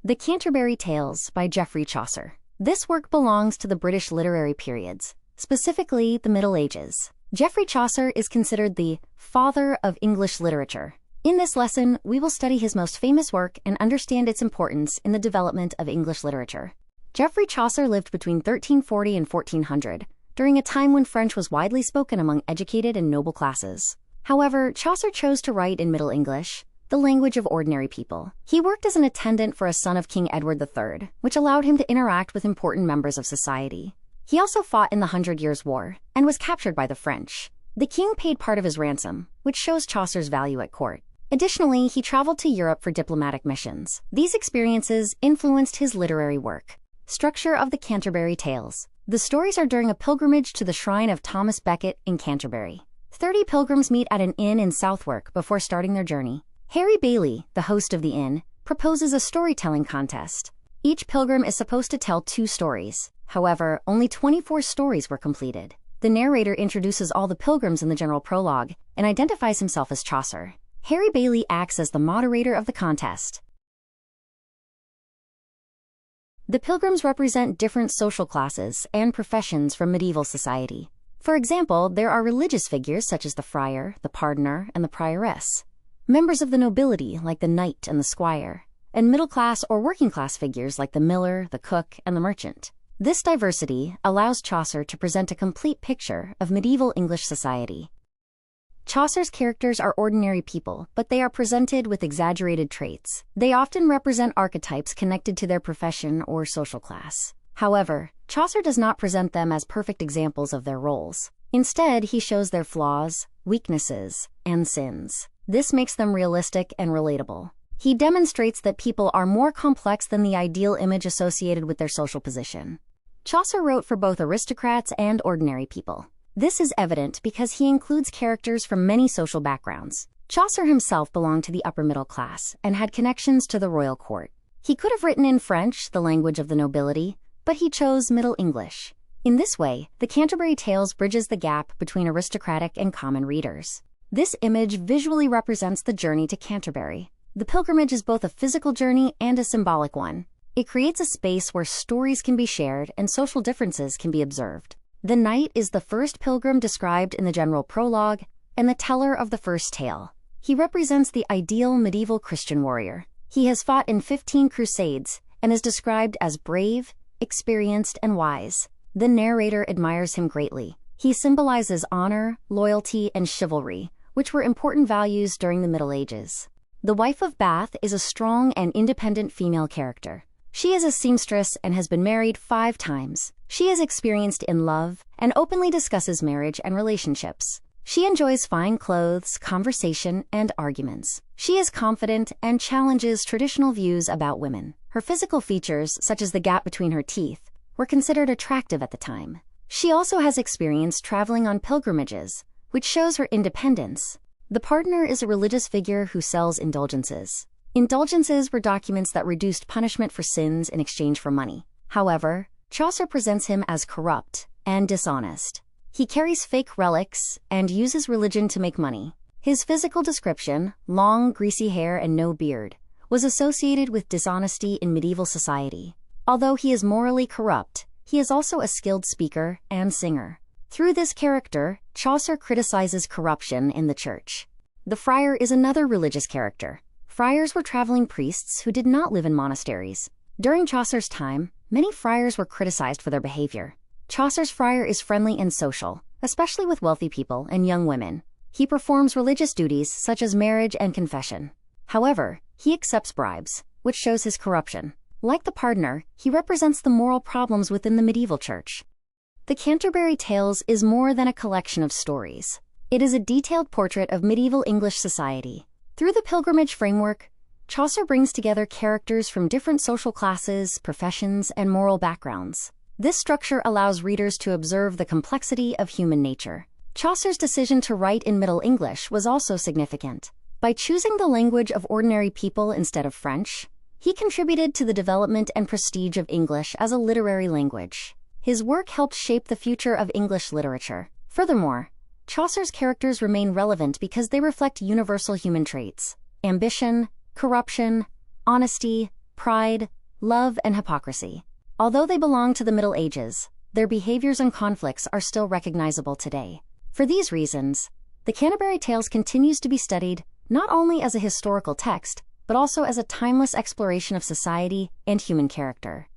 The Canterbury Tales by Geoffrey Chaucer. This work belongs to the British literary periods, specifically the Middle Ages. Geoffrey Chaucer is considered the father of English literature. In this lesson, we will study his most famous work and understand its importance in the development of English literature. Geoffrey Chaucer lived between 1340 and 1400, during a time when French was widely spoken among educated and noble classes. However, Chaucer chose to write in Middle English, the language of ordinary people. He worked as an attendant for a son of King Edward III, which allowed him to interact with important members of society. He also fought in the 100 Years' War and was captured by the French. The king paid part of his ransom, which shows Chaucer's value at court. Additionally, he traveled to Europe for diplomatic missions. These experiences influenced his literary work. Structure of the Canterbury Tales. The stories are during a pilgrimage to the shrine of Thomas Becket in Canterbury. 30 pilgrims meet at an inn in Southwark before starting their journey. Harry Bailey, the host of the inn, proposes a storytelling contest. Each pilgrim is supposed to tell 2 stories. However, only 24 stories were completed. The narrator introduces all the pilgrims in the general prologue and identifies himself as Chaucer. Harry Bailey acts as the moderator of the contest. The pilgrims represent different social classes and professions from medieval society. For example, there are religious figures such as the friar, the pardoner, and the prioress. Members of the nobility like the knight and the squire, and middle-class or working-class figures like the miller, the cook, and the merchant. This diversity allows Chaucer to present a complete picture of medieval English society. Chaucer's characters are ordinary people, but they are presented with exaggerated traits. They often represent archetypes connected to their profession or social class. However, Chaucer does not present them as perfect examples of their roles. Instead, he shows their flaws, weaknesses, and sins. This makes them realistic and relatable. He demonstrates that people are more complex than the ideal image associated with their social position. Chaucer wrote for both aristocrats and ordinary people. This is evident because he includes characters from many social backgrounds. Chaucer himself belonged to the upper middle class and had connections to the royal court. He could have written in French, the language of the nobility, but he chose Middle English. In this way, the Canterbury Tales bridges the gap between aristocratic and common readers. This image visually represents the journey to Canterbury. The pilgrimage is both a physical journey and a symbolic one. It creates a space where stories can be shared and social differences can be observed. The knight is the first pilgrim described in the general prologue and the teller of the first tale. He represents the ideal medieval Christian warrior. He has fought in 15 crusades and is described as brave, experienced, and wise. The narrator admires him greatly. He symbolizes honor, loyalty, and chivalry, which were important values during the Middle Ages. The wife of Bath is a strong and independent female character. She is a seamstress and has been married 5 times. She is experienced in love and openly discusses marriage and relationships. She enjoys fine clothes, conversation, and arguments. She is confident and challenges traditional views about women. Her physical features, such as the gap between her teeth, were considered attractive at the time. She also has experience traveling on pilgrimages, which shows her independence. The pardoner is a religious figure who sells indulgences. Indulgences were documents that reduced punishment for sins in exchange for money. However, Chaucer presents him as corrupt and dishonest. He carries fake relics and uses religion to make money. His physical description, long, greasy hair and no beard, was associated with dishonesty in medieval society. Although he is morally corrupt, he is also a skilled speaker and singer. Through this character, Chaucer criticizes corruption in the church. The friar is another religious character. Friars were traveling priests who did not live in monasteries. During Chaucer's time, many friars were criticized for their behavior. Chaucer's friar is friendly and social, especially with wealthy people and young women. He performs religious duties such as marriage and confession. However, he accepts bribes, which shows his corruption. Like the pardoner, he represents the moral problems within the medieval church. The Canterbury Tales is more than a collection of stories. It is a detailed portrait of medieval English society. Through the pilgrimage framework, Chaucer brings together characters from different social classes, professions, and moral backgrounds. This structure allows readers to observe the complexity of human nature. Chaucer's decision to write in Middle English was also significant. By choosing the language of ordinary people instead of French, he contributed to the development and prestige of English as a literary language. His work helped shape the future of English literature. Furthermore, Chaucer's characters remain relevant because they reflect universal human traits: ambition, corruption, honesty, pride, love, and hypocrisy. Although they belong to the Middle Ages, their behaviors and conflicts are still recognizable today. For these reasons, the Canterbury Tales continues to be studied not only as a historical text, but also as a timeless exploration of society and human character.